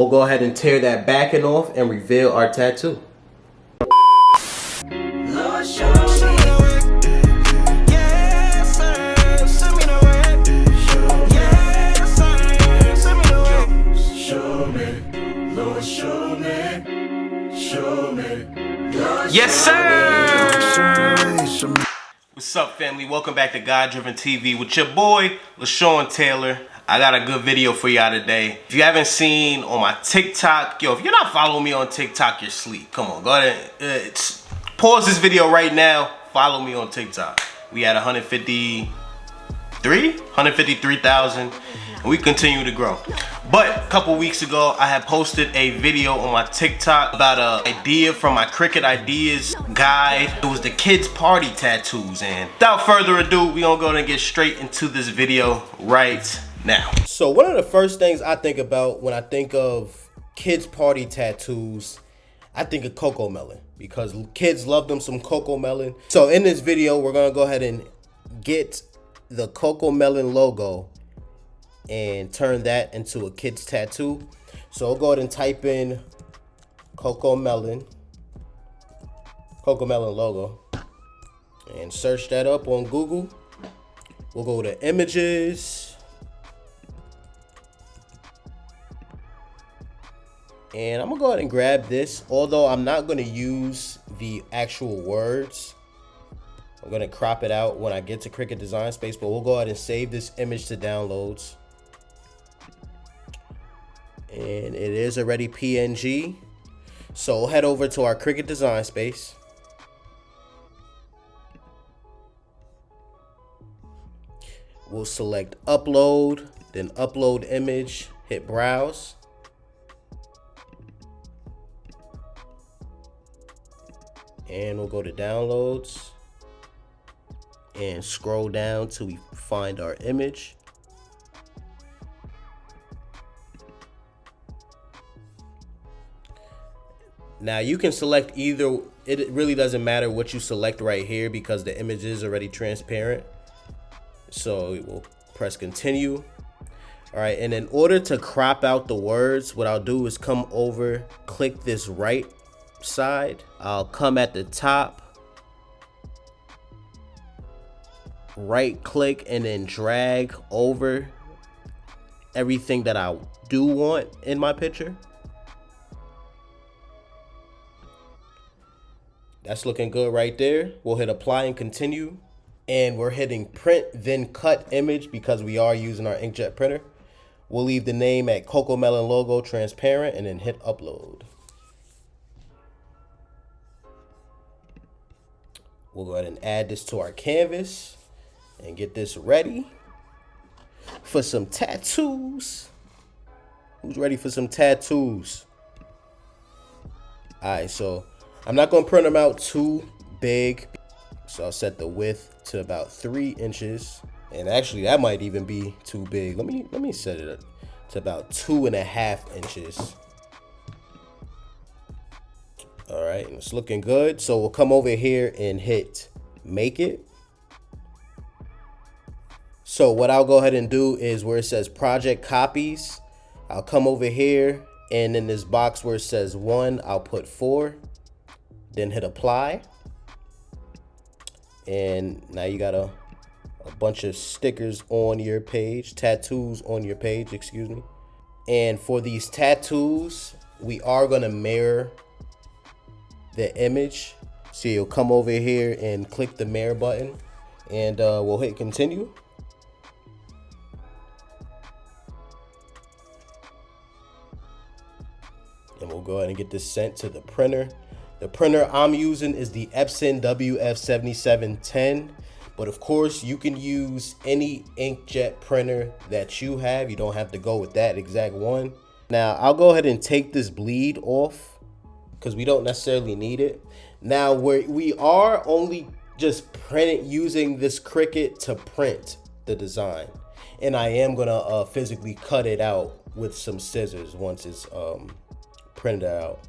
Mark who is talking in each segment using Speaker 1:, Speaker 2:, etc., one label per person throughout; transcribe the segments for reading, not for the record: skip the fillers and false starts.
Speaker 1: We'll go ahead and tear that backing off and reveal our tattoo.
Speaker 2: Lord, show me. Yes, sir. Send me the way. Yes, sir. Send me the way. Show me. Lord, show me. Show me. Lord,
Speaker 3: Yes, sir!
Speaker 2: show me.
Speaker 3: What's up, family? Welcome back to Godriven TV with your boy, LaShawn Taylor. I got a good video for y'all today. If you haven't seen on my TikTok, yo, if you're not following me on TikTok, you're asleep. Come on, go ahead. Pause this video right now. Follow me on TikTok. We had 153,000, and we continue to grow. But a couple weeks ago, I had posted a video on my TikTok about an idea from my Cricut Ideas guide. It was the kids' party tattoos, and without further ado, we gonna go ahead and get straight into this video right now.
Speaker 1: So one of the first things I think about when I think of kids' party tattoos, I think of Cocomelon, because kids love them some Cocomelon. So in this video, we're gonna go ahead and get the Cocomelon logo and turn that into a kid's tattoo. So I'll go ahead and type in Cocomelon logo and search that up on Google. We'll go to images, and I'm gonna go ahead and grab this, although I'm not gonna use the actual words. I'm gonna crop it out when I get to Cricut Design Space, but we'll go ahead and save this image to downloads. And it is already PNG. So we'll head over to our Cricut Design Space. We'll select upload, then upload image, hit browse. And we'll go to downloads and scroll down till we find our image. Now you can select either. It really doesn't matter what you select right here because the image is already transparent. So we'll press continue. All right, and in order to crop out the words, what I'll do is come over, click this right side. I'll come at the top, right click, and then drag over everything that I do want in my picture. That's looking good right there. We'll hit apply and continue. And we're hitting print, then cut image because we are using our inkjet printer. We'll leave the name at Cocomelon logo transparent and then hit upload. We'll go ahead and add this to our canvas and get this ready for some tattoos. Who's ready for some tattoos? All right, so I'm not going to print them out too big. So I'll set the width to about 3 inches. And actually that might even be too big. Let me set it up to about 2.5 inches. All right, and it's looking good. So we'll come over here and hit make it. So what I'll go ahead and do is where it says project copies, I'll come over here, and in this box where it says 1, I'll put 4, then hit apply. And now you got a bunch of stickers on your page, tattoos on your page, excuse me. And for these tattoos, we are gonna mirror the image. So you'll come over here and click the mirror button, and we'll hit continue. And we'll go ahead and get this sent to the printer. The printer I'm using is the Epson WF7710, but of course you can use any inkjet printer that you have. You don't have to go with that exact one. Now I'll go ahead and take this bleed off because we don't necessarily need it. Now we are only just using this Cricut to print the design, and I am gonna physically cut it out with some scissors once it's printed out.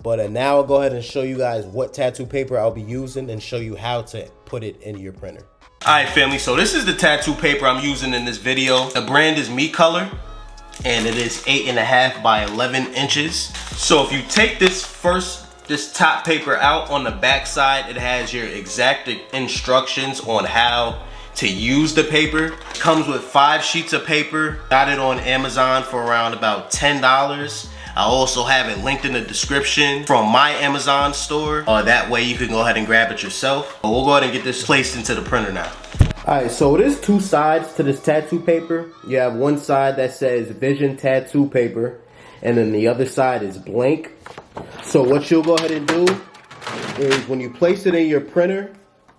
Speaker 1: But now I'll go ahead and show you guys what tattoo paper I'll be using and show you how to put it in your printer.
Speaker 3: All right, family, so this is the tattoo paper I'm using in this video. The brand is Me Color. and it is 8.5 by 11 inches. So if you take this top paper out, on the back side it has your exact instructions on how to use the paper. Comes with 5 sheets of paper. Got it on Amazon for around about $10. I also have it linked in the description from my Amazon store. That way you can go ahead and grab it yourself. But we'll go ahead and get this placed into the printer now. Alright, so there's 2 sides to this tattoo paper. You have one side that says Vision Tattoo Paper, and then the other side is blank. So what you'll go ahead and do is when you place it in your printer,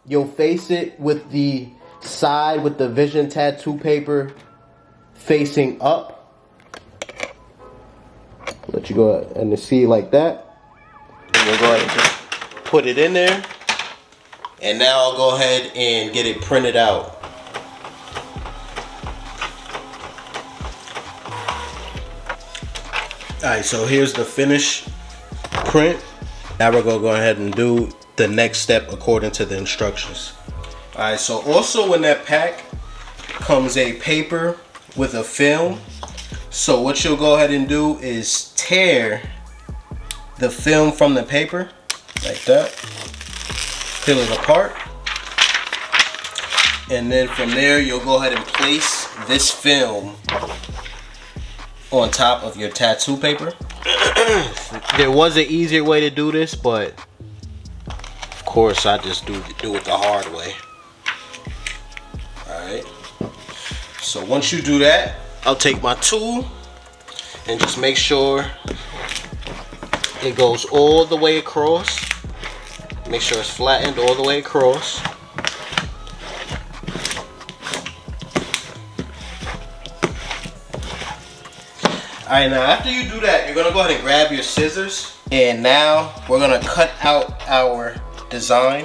Speaker 3: you'll face it with the side with the Vision Tattoo Paper facing up. Let you go ahead and see like that. And we'll go ahead and just put it in there. And now I'll go ahead and get it printed out. Alright, so here's the finished print. Now we're gonna go ahead and do the next step according to the instructions. Alright, so also in that pack comes a paper with a film. So what you'll go ahead and do is tear the film from the paper like that. Peel it apart, and then from there you'll go ahead and place this film on top of your tattoo paper. There was an easier way to do this, but of course I just do it the hard way. Alright, so once you do that, I'll take my tool and just make sure it goes all the way across. Make sure it's flattened all the way across. Alright, now after you do that, you're going to go ahead and grab your scissors. And now we're going to cut out our design.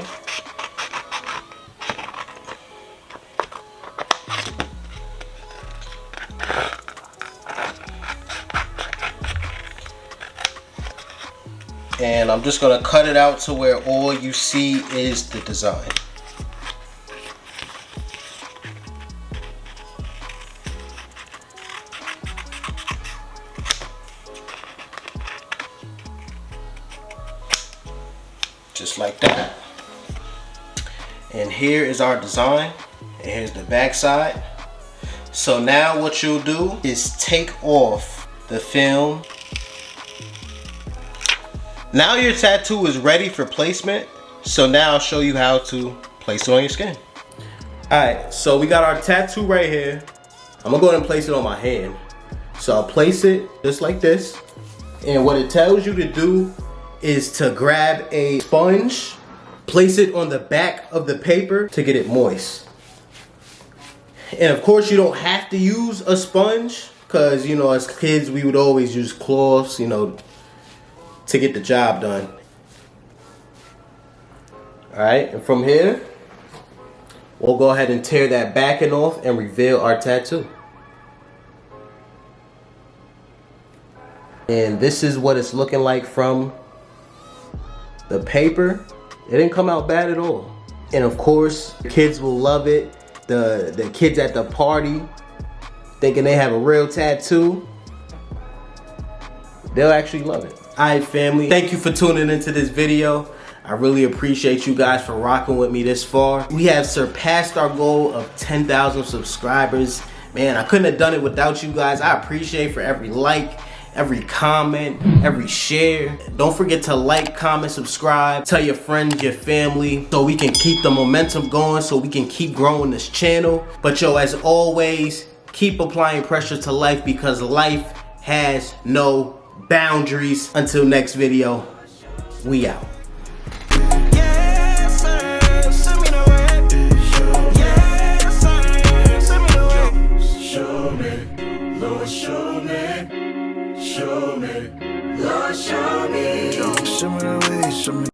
Speaker 3: And I'm just going to cut it out to where all you see is the design. Just like that. And here is our design. And here's the back side. So now what you'll do is take off the film. Now your tattoo is ready for placement. So now I'll show you how to place it on your skin. Alright, so we got our tattoo right here. I'm gonna go ahead and place it on my hand. So I'll place it just like this. And what it tells you to do is to grab a sponge, place it on the back of the paper to get it moist. And of course you don't have to use a sponge, because you know, as kids we would always use cloths, you know, to get the job done. Alright, and from here we'll go ahead and tear that backing off and reveal our tattoo. And this is what it's looking like from the paper. It didn't come out bad at all. And of course, the kids will love it. The kids at the party thinking they have a real tattoo, they'll actually love it. Alright family, thank you for tuning into this video. I really appreciate you guys for rocking with me this far. We have surpassed our goal of 10,000 subscribers. Man, I couldn't have done it without you guys. I appreciate for every like, every comment, every share. Don't forget to like, comment, subscribe, tell your friends, your family, so we can keep the momentum going, so we can keep growing this channel. But yo, as always, keep applying pressure to life, because life has no boundaries. Until next video, we out.
Speaker 2: Show me, Lord, show me. Show me the way, show me.